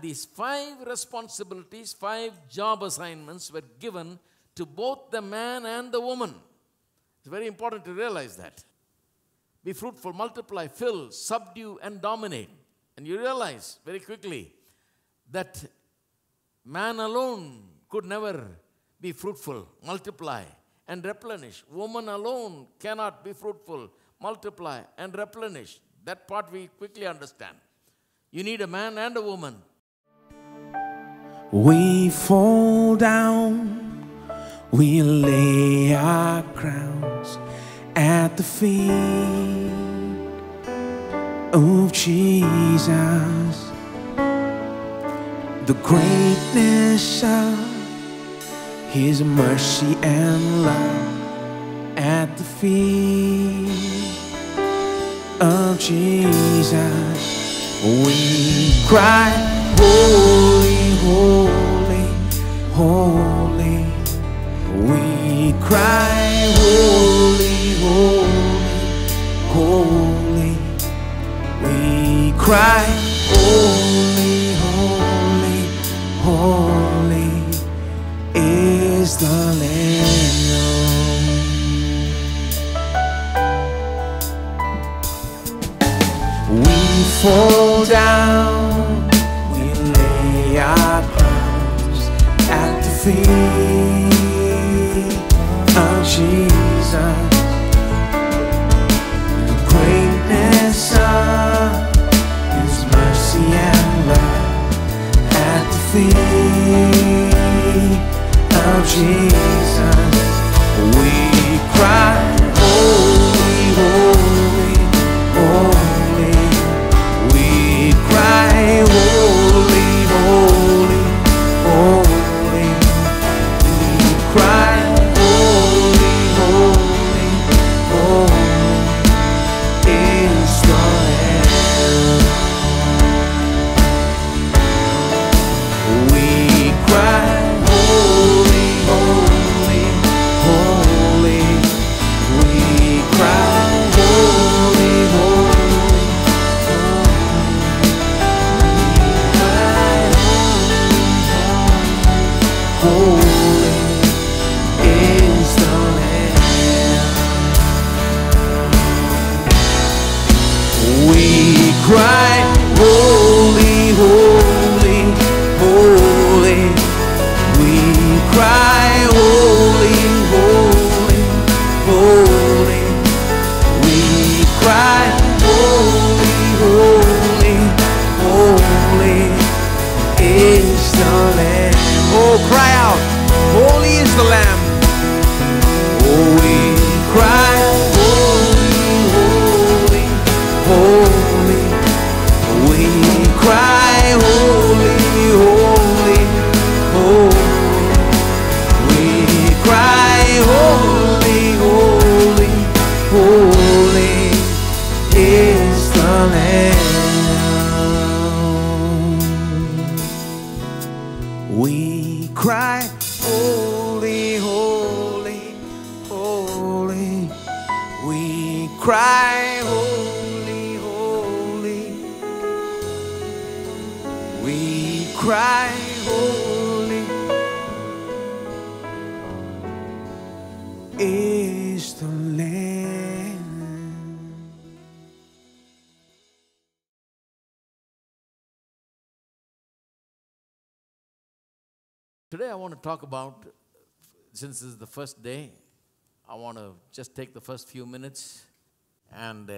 These 5 responsibilities, 5 job assignments were given to both the man and the woman. It's very important to realize that. Be fruitful, multiply, fill, subdue, and dominate. And you realize very quickly that man alone could never be fruitful, multiply, and replenish. Woman alone cannot be fruitful, multiply, and replenish. That part we quickly understand. You need a man and a woman. We fall down, we lay our crowns at the feet of Jesus. The greatness of His mercy and love at the feet of Jesus. We cry, holy, holy, holy. We cry, holy, holy, holy. We cry, holy, holy, holy is the Lamb. We fall down, we lay our crowns at the feet of Jesus. The greatness of His mercy and love at the feet of Jesus. We cry, holy, holy, holy. We cry, holy, holy, holy. We cry, holy, holy, holy is the Lamb. We cry, holy, holy, holy. We cry, holy, holy, holy is the Lamb. We cry, holy, holy, holy. We cry, holy, holy, holy. We cry, holy, holy, holy is the Lamb. Oh, cry out, holy is the Lamb. Oh, we cry, holy, holy, holy. We cry, holy, holy, holy. We cry, holy, holy, holy is the Lamb. We cry, holy, holy, holy. We cry, holy, holy. We cry, holy is the Lamb. Today I want to talk about, since this is the first day, I want to just take the first few minutes and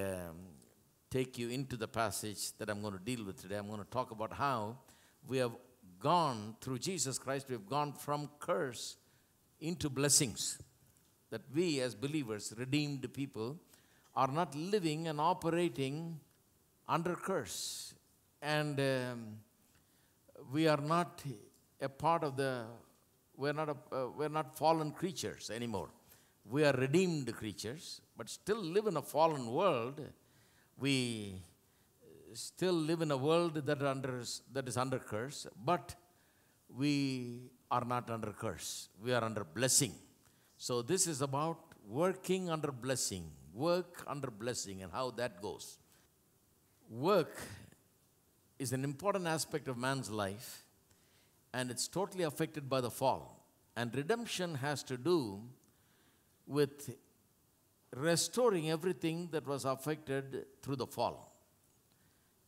take you into the passage that I'm going to deal with today. I'm going to talk about how we have gone through Jesus Christ, we've gone from curse into blessings. That we as believers, redeemed people, are not living and operating under curse. And we are not a part of the, we're not fallen creatures anymore. We are redeemed creatures, but still live in a fallen world. We still live in a world that is under curse, but we are not under curse. We are under blessing. So this is about working under blessing, work under blessing, and how that goes. Work is an important aspect of man's life, and it's totally affected by the fall. And redemption has to do with restoring everything that was affected through the fall.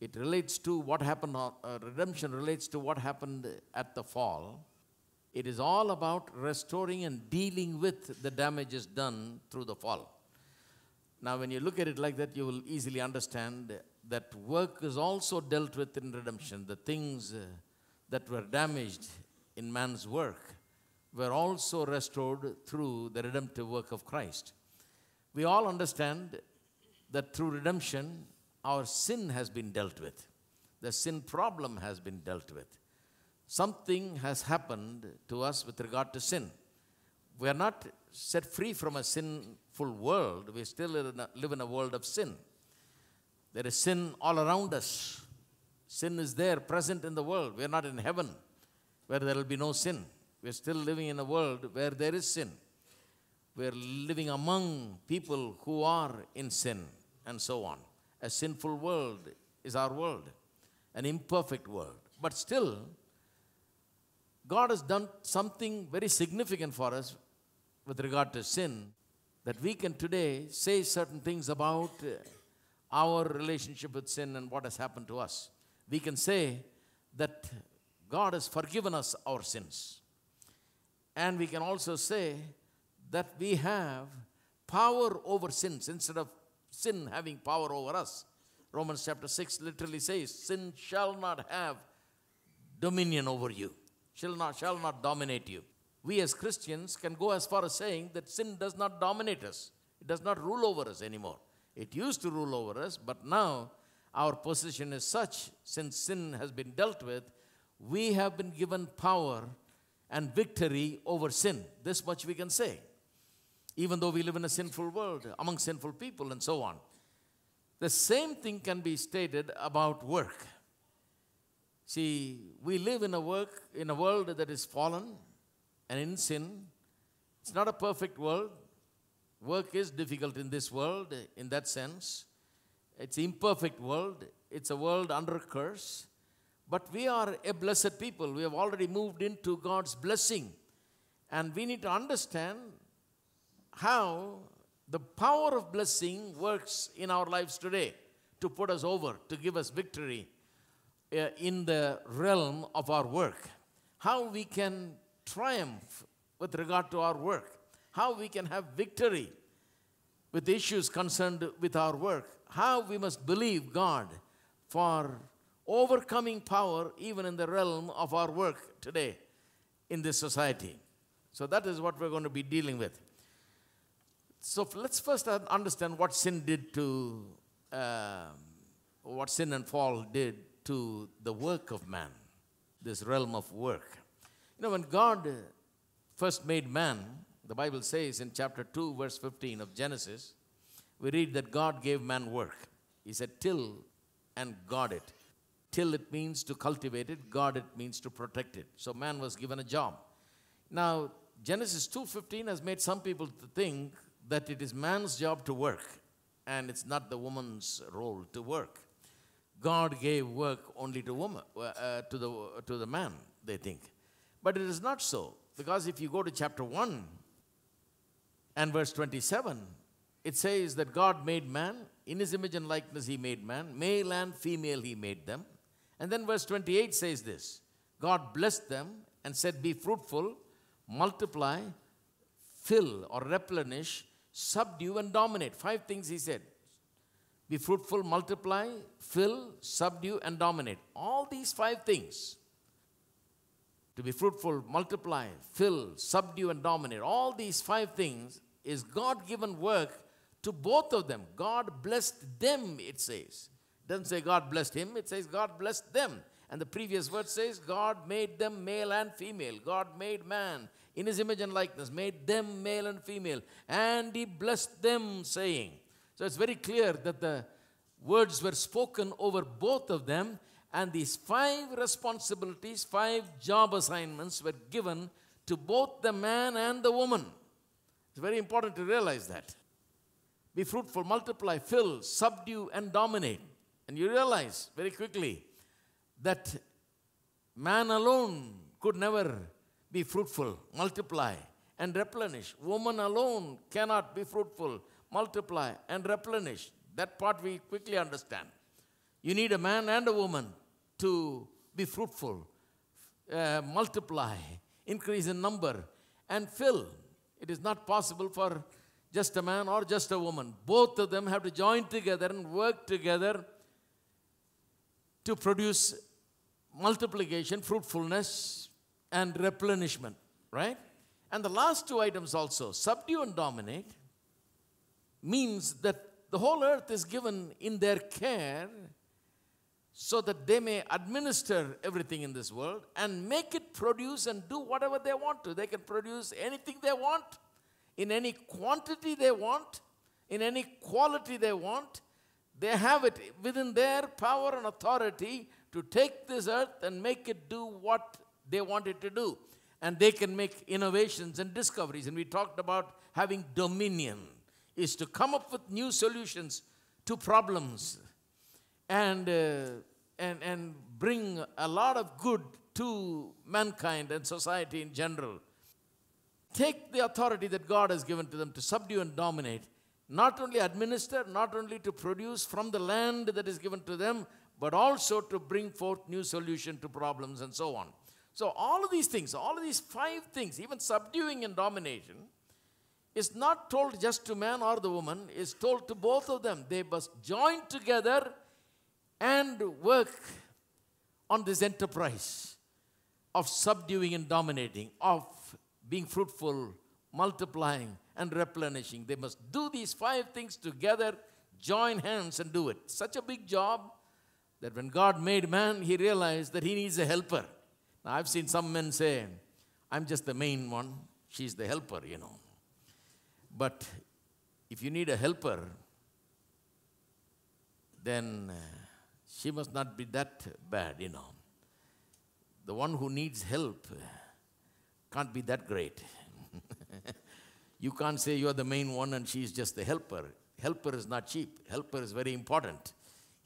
It relates to what happened, redemption relates to what happened at the fall. It is all about restoring and dealing with the damages done through the fall. Now, when you look at it like that, you will easily understand that work is also dealt with in redemption. The things that were damaged in man's work were also restored through the redemptive work of Christ. We all understand that through redemption, our sin has been dealt with. The sin problem has been dealt with. Something has happened to us with regard to sin. We are not set free from a sinful world. We still live in a world of sin. There is sin all around us. Sin is there, present in the world. We are not in heaven where there will be no sin. We are still living in a world where there is sin. We are living among people who are in sin and so on. A sinful world is our world, an imperfect world. But still, God has done something very significant for us with regard to sin, that we can today say certain things about our relationship with sin and what has happened to us. We can say that God has forgiven us our sins. And we can also say that we have power over sins instead of sin having power over us. Romans chapter 6 literally says, sin shall not have dominion over you, shall not dominate you. We as Christians can go as far as saying that sin does not dominate us. It does not rule over us anymore. It used to rule over us, but now our position is such, since sin has been dealt with, we have been given power and victory over sin. This much we can say, even though we live in a sinful world, among sinful people and so on. The same thing can be stated about work. See, we live in a world that is fallen and in sin. It's not a perfect world. Work is difficult in this world in that sense. It's an imperfect world. It's a world under curse. But we are a blessed people. We have already moved into God's blessing. And we need to understand how the power of blessing works in our lives today to put us over, to give us victory in the realm of our work. How we can triumph with regard to our work. How we can have victory with issues concerned with our work. How we must believe God for overcoming power even in the realm of our work today in this society. So that is what we're going to be dealing with. So let's first understand what sin did to, what sin and fall did to the work of man, this realm of work. You know, when God first made man, the Bible says in chapter 2, verse 15 of Genesis, we read that God gave man work. He said, till and guard it. Till it means to cultivate it, guard it means to protect it. So man was given a job. Now, Genesis 2:15 has made some people to think that it is man's job to work, and it's not the woman's role to work. God gave work only to woman, to the man, they think. But it is not so, because if you go to chapter 1 and verse 27, it says that God made man, in his image and likeness he made man, male and female he made them. And then verse 28 says this, God blessed them and said, be fruitful, multiply, fill or replenish, subdue and dominate. 5 things he said. Be fruitful, multiply, fill, subdue and dominate. All these 5 things. To be fruitful, multiply, fill, subdue and dominate. All these 5 things is God-given work to both of them. God blessed them, it says. It doesn't say God blessed him, it says God blessed them. And the previous verse says God made them male and female. God made man in his image and likeness, made them male and female. And he blessed them, saying. So it's very clear that the words were spoken over both of them. And these 5 responsibilities, 5 job assignments were given to both the man and the woman. It's very important to realize that. Be fruitful, multiply, fill, subdue, and dominate. And you realize very quickly that man alone could never be fruitful, multiply, and replenish. Woman alone cannot be fruitful, multiply, and replenish. That part we quickly understand. You need a man and a woman to be fruitful, multiply, increase in number, and fill. It is not possible for just a man or just a woman. Both of them have to join together and work together to produce multiplication, fruitfulness, and replenishment, right? And the last two items also, subdue and dominate, means that the whole earth is given in their care so that they may administer everything in this world and make it produce and do whatever they want to. They can produce anything they want, in any quantity they want, in any quality they want. They have it within their power and authority to take this earth and make it do what they want it to do. And they can make innovations and discoveries. And we talked about having dominion, is to come up with new solutions to problems and bring a lot of good to mankind and society in general. Take the authority that God has given to them to subdue and dominate, not only administer, not only to produce from the land that is given to them, but also to bring forth new solution to problems and so on. So all of these things, all of these 5 things, even subduing and domination, is not told just to man or the woman, is told to both of them. They must join together and work on this enterprise of subduing and dominating, of being fruitful, multiplying, and replenishing. They must do these 5 things together, join hands and do it. Such a big job that when God made man, he realized that he needs a helper. Now, I've seen some men say, I'm just the main one, she's the helper, you know. But if you need a helper, then she must not be that bad, you know. The one who needs help can't be that great. You can't say you're the main one and she's just the helper. Helper is not cheap. Helper is very important.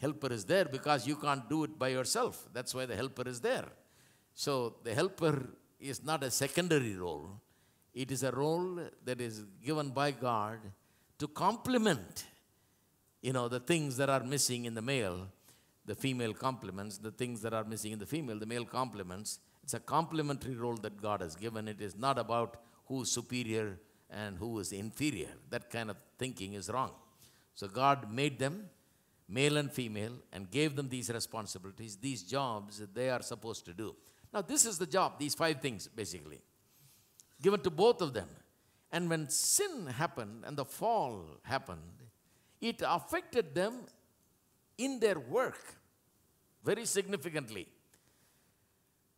Helper is there because you can't do it by yourself. That's why the helper is there. So the helper is not a secondary role. It is a role that is given by God to complement, the things that are missing in the male. The female complements the things that are missing in the female. The male complements. It's a complementary role that God has given. It is not about who is superior and who is inferior. That kind of thinking is wrong. So God made them, male and female, and gave them these responsibilities, these jobs that they are supposed to do. Now, this is the job, these 5 things, basically, given to both of them. And when sin happened and the fall happened, it affected them in their work very significantly.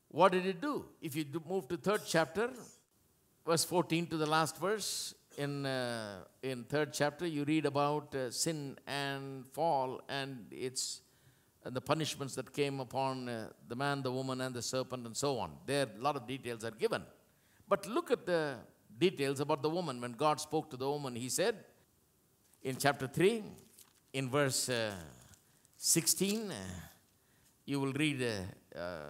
What did it do? If you move to 3rd chapter, verse 14 to the last verse, in 3rd chapter, you read about sin and fall and the punishments that came upon the man, the woman, and the serpent, and so on. There, a lot of details are given. But look at the details about the woman. When God spoke to the woman, he said, in chapter 3, in verse 16, you will read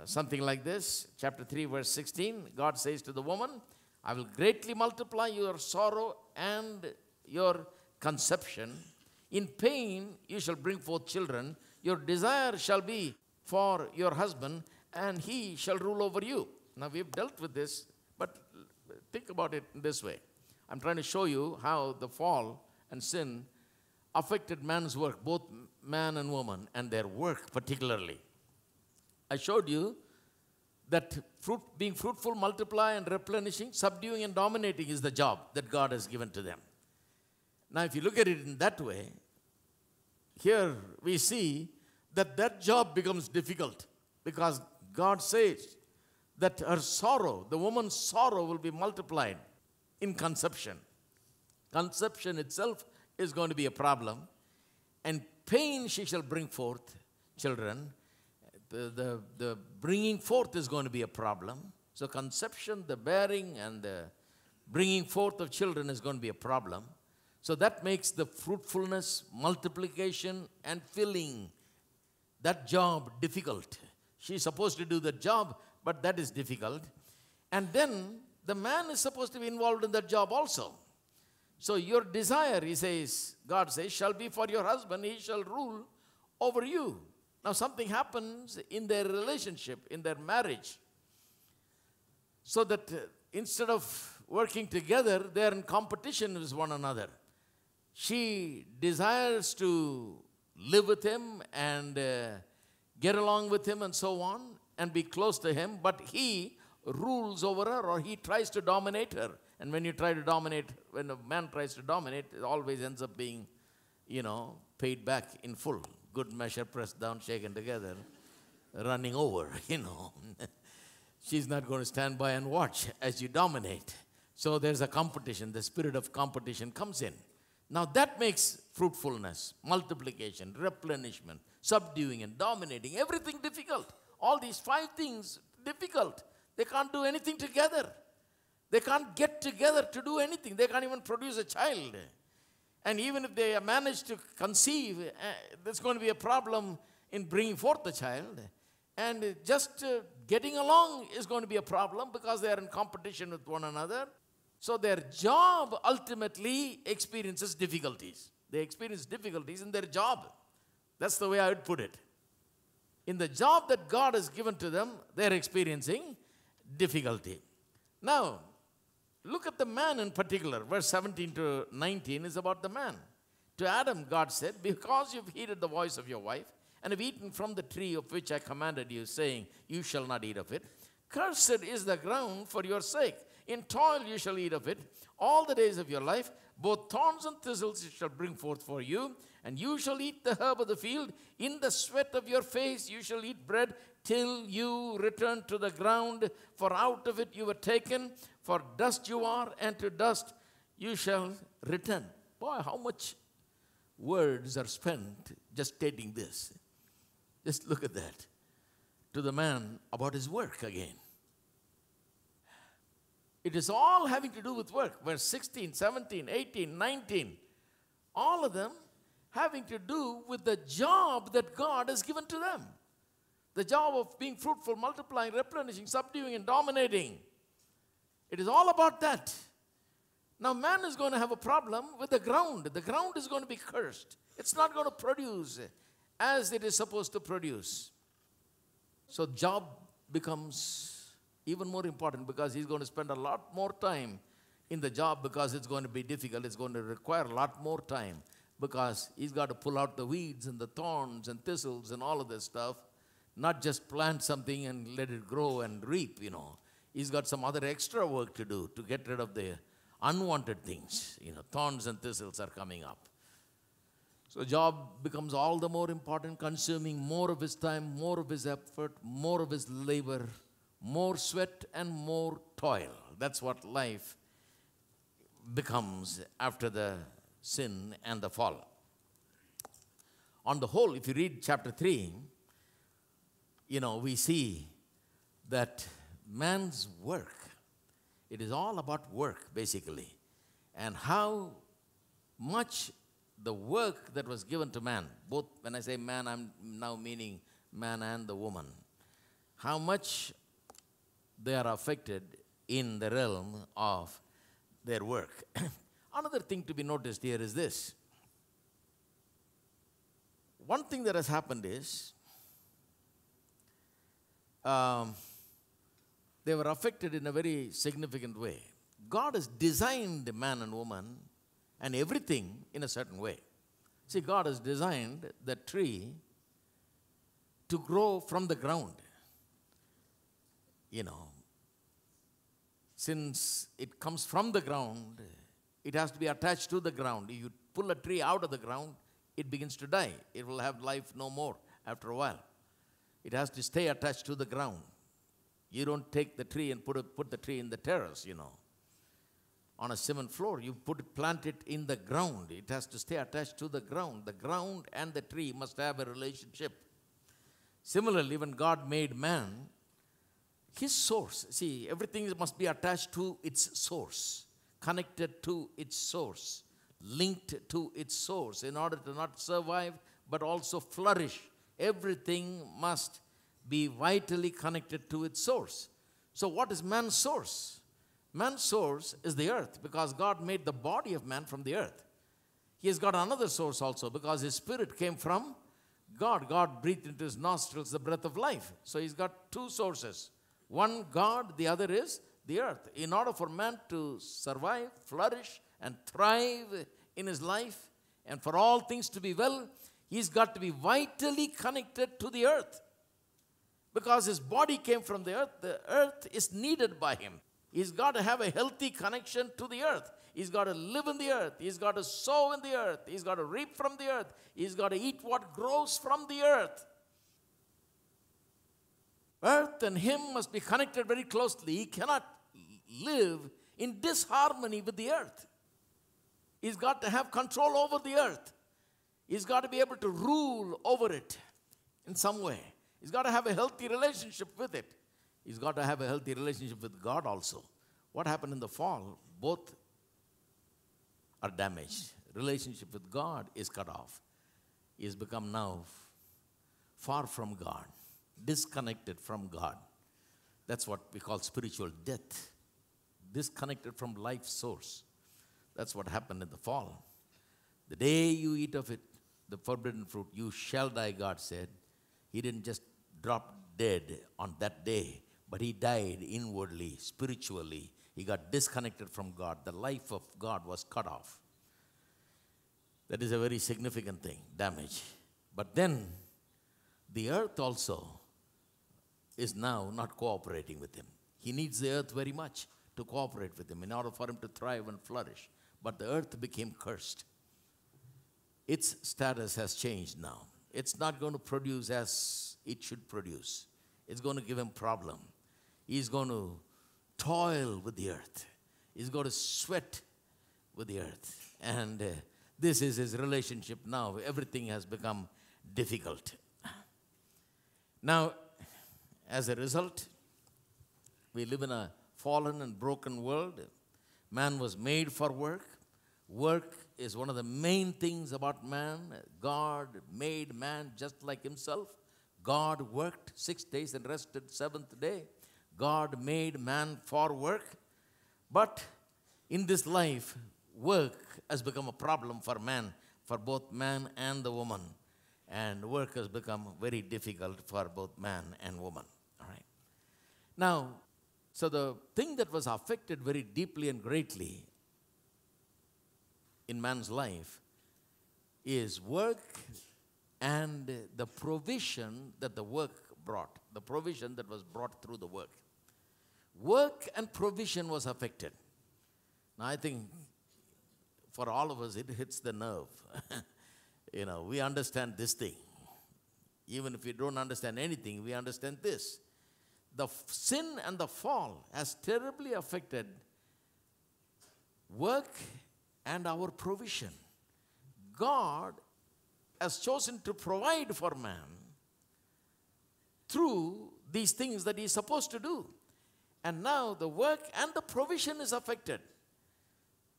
something like this. Chapter 3, verse 16, God says to the woman, I will greatly multiply your sorrow and your conception. In pain you shall bring forth children. Your desire shall be for your husband, and he shall rule over you. Now, we've dealt with this, but think about it in this way. I'm trying to show you how the fall and sin affected man's work, both man and woman, and their work particularly. I showed you that being fruitful, multiply, and replenishing, subduing and dominating is the job that God has given to them. Now, if you look at it in that way, here we see that job becomes difficult because God says that her sorrow, the woman's sorrow, will be multiplied in conception. Conception itself is going to be a problem, and pain she shall bring forth children. The bringing forth is going to be a problem. So conception, the bearing, and the bringing forth of children is going to be a problem. So that makes the fruitfulness, multiplication, and filling that job difficult. She's supposed to do the job, but that is difficult. And then the man is supposed to be involved in that job also. So your desire, God says, shall be for your husband, he shall rule over you. Now something happens in their relationship, in their marriage, so that instead of working together, they are in competition with one another. She desires to live with him and get along with him and so on and be close to him, but he rules over her, or he tries to dominate her. And when you try to dominate, when a man tries to dominate, it always ends up being, paid back in full. Good measure, pressed down, shaken together, running over, She's not going to stand by and watch as you dominate. So there's a competition. The spirit of competition comes in. Now that makes fruitfulness, multiplication, replenishment, subduing and dominating, everything difficult. All these 5 things difficult. They can't do anything together. They can't get together to do anything. They can't even produce a child. And even if they manage to conceive, there's going to be a problem in bringing forth the child. And just getting along is going to be a problem because they are in competition with one another. So their job ultimately experiences difficulties. They experience difficulties in their job. That's the way I would put it. In the job that God has given to them, they're experiencing difficulty. Now, look at the man in particular. Verse 17 to 19 is about the man. To Adam, God said, because you've heeded the voice of your wife, and have eaten from the tree of which I commanded you, saying, you shall not eat of it. Cursed is the ground for your sake. In toil you shall eat of it all the days of your life. Both thorns and thistles it shall bring forth for you, and you shall eat the herb of the field. In the sweat of your face you shall eat bread till you return to the ground, for out of it you were taken. For dust you are, and to dust you shall return. Boy, how much words are spent just stating this. Just look at that. To the man about his work again. It is all having to do with work. Verse 16, 17, 18, 19. All of them having to do with the job that God has given to them. The job of being fruitful, multiplying, replenishing, subduing, and dominating. It is all about that. Now man is going to have a problem with the ground. The ground is going to be cursed. It's not going to produce as it is supposed to produce. So job becomes even more important because he's going to spend a lot more time in the job because it's going to be difficult. It's going to require a lot more time because he's got to pull out the weeds and the thorns and thistles and all of this stuff. Not just plant something and let it grow and reap, He's got some other extra work to do to get rid of the unwanted things. Thorns and thistles are coming up. So job becomes all the more important, consuming more of his time, more of his effort, more of his labor, more sweat and more toil. That's what life becomes after the sin and the fall. On the whole, if you read chapter 3, we see that man's work, it is all about work basically, and how much the work that was given to man, both when I say man, I'm now meaning man and the woman, how much they are affected in the realm of their work. Another thing to be noticed here is this. One thing that has happened is they were affected in a very significant way. God has designed man and woman and everything in a certain way. See, God has designed the tree to grow from the ground. Since it comes from the ground, it has to be attached to the ground. If you pull a tree out of the ground, it begins to die. It will have life no more after a while. It has to stay attached to the ground. You don't take the tree and put the tree in the terrace, on a cement floor. You plant it in the ground. It has to stay attached to the ground. The ground and the tree must have a relationship. Similarly, when God made man, his source, see, everything must be attached to its source, connected to its source, linked to its source in order to not survive but also flourish. Everything must be vitally connected to its source. So what is man's source? Man's source is the earth, because God made the body of man from the earth. He has got another source also, because his spirit came from God. God breathed into his nostrils the breath of life. So he's got two sources. One God, the other is the earth. In order for man to survive, flourish, and thrive in his life, and for all things to be well, he's got to be vitally connected to the earth. Because his body came from the earth is needed by him. He's got to have a healthy connection to the earth. He's got to live in the earth. He's got to sow in the earth. He's got to reap from the earth. He's got to eat what grows from the earth. Earth and him must be connected very closely. He cannot live in disharmony with the earth. He's got to have control over the earth. He's got to be able to rule over it in some way. He's got to have a healthy relationship with it. He's got to have a healthy relationship with God also. What happened in the fall? Both are damaged. Relationship with God is cut off. He has become now far from God, disconnected from God. That's what we call spiritual death. Disconnected from life's source. That's what happened in the fall. The day you eat of it, the forbidden fruit, you shall die, God said. He didn't just drop dead on that day, but he died inwardly, spiritually. He got disconnected from God. The life of God was cut off. That is a very significant thing, damage. But then, the earth also is now not cooperating with him. He needs the earth very much to cooperate with him in order for him to thrive and flourish. But the earth became cursed. Its status has changed now. It's not going to produce as it should produce. It's going to give him problem. He's going to toil with the earth. He's going to sweat with the earth. And this is his relationship now. Everything has become difficult. Now, as a result, we live in a fallen and broken world. Man was made for work. Work is one of the main things about man. God made man just like himself. God worked 6 days and rested 7th day. God made man for work. But in this life, work has become a problem for man, for both man and the woman. And work has become very difficult for both man and woman. All right. Now, so the thing that was affected very deeply and greatly in man's life is work and the provision that the work brought, the provision that was brought through the work. Work and provision was affected. Now, I think for all of us, it hits the nerve. We understand this thing. Even if we don't understand anything, we understand this. The sin and the fall has terribly affected work and our provision. God has chosen to provide for man through these things that he is supposed to do. And now the work and the provision is affected.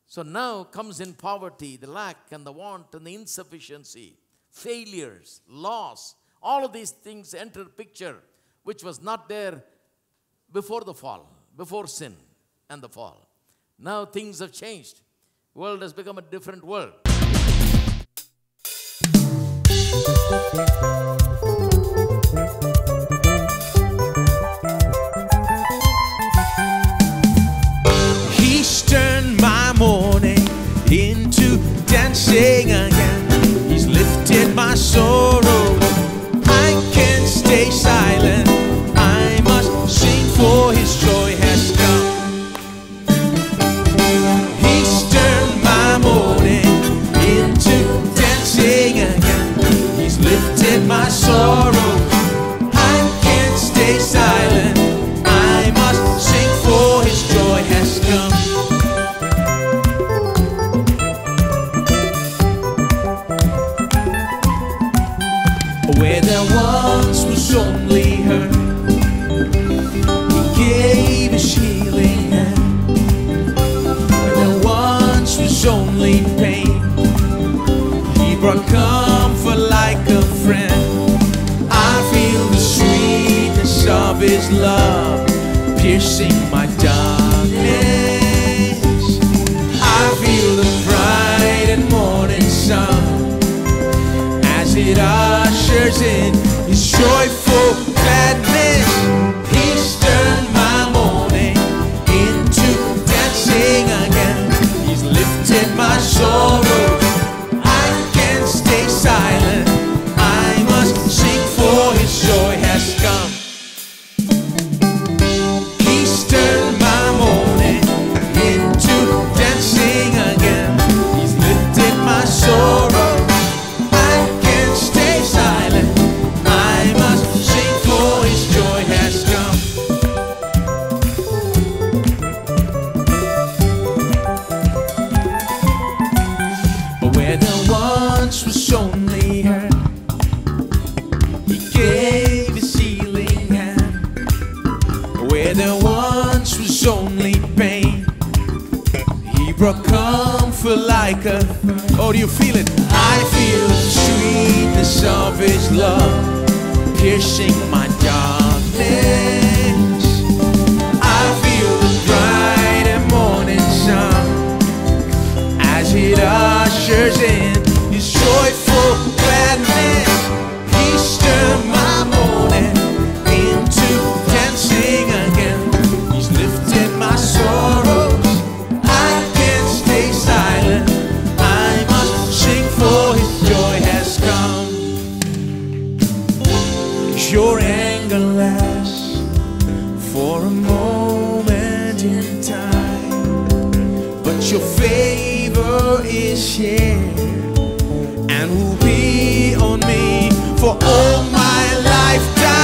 So now comes in poverty, the lack and the want and the insufficiency, failures, loss. All of these things enter the picture, which was not there before the fall, before sin and the fall. Now things have changed. The world has become a different world. He's turned my morning into dancing again. He's lifted my sorrows. I can't stay silent. I must sing, for his joy has come. He's turned my morning into dancing again. He's lifted my sorrows. I can't stay silent. I must sing, for his joy has come. Where there once was only hurt, he gave piercing my darkness. I feel the bright and morning sun as it ushers in His joyful gladness. He's turned my mourning into dancing again. He's lifted my sorrow. I can't stay silent. I must sing, for His joy has come. He's turned my mourning into dancing again. He's lifted my sorrow. I can't stay silent. I must sing, for His joy has come. But where there once was only hurt, He gave His healing hand. Where there once was only pain, He brought comfort like a... Oh, do you feel it? I feel the sweetness of His love piercing my darkness. I feel the bright and morning sun as it ushers in His joyful gladness. He's turned my mourning into dancing again. He's lifted my sorrows. I can't stay silent. I must sing, for His joy has come. Your anger lasts for a moment in time, but your favor is here and will be on me for all my lifetime.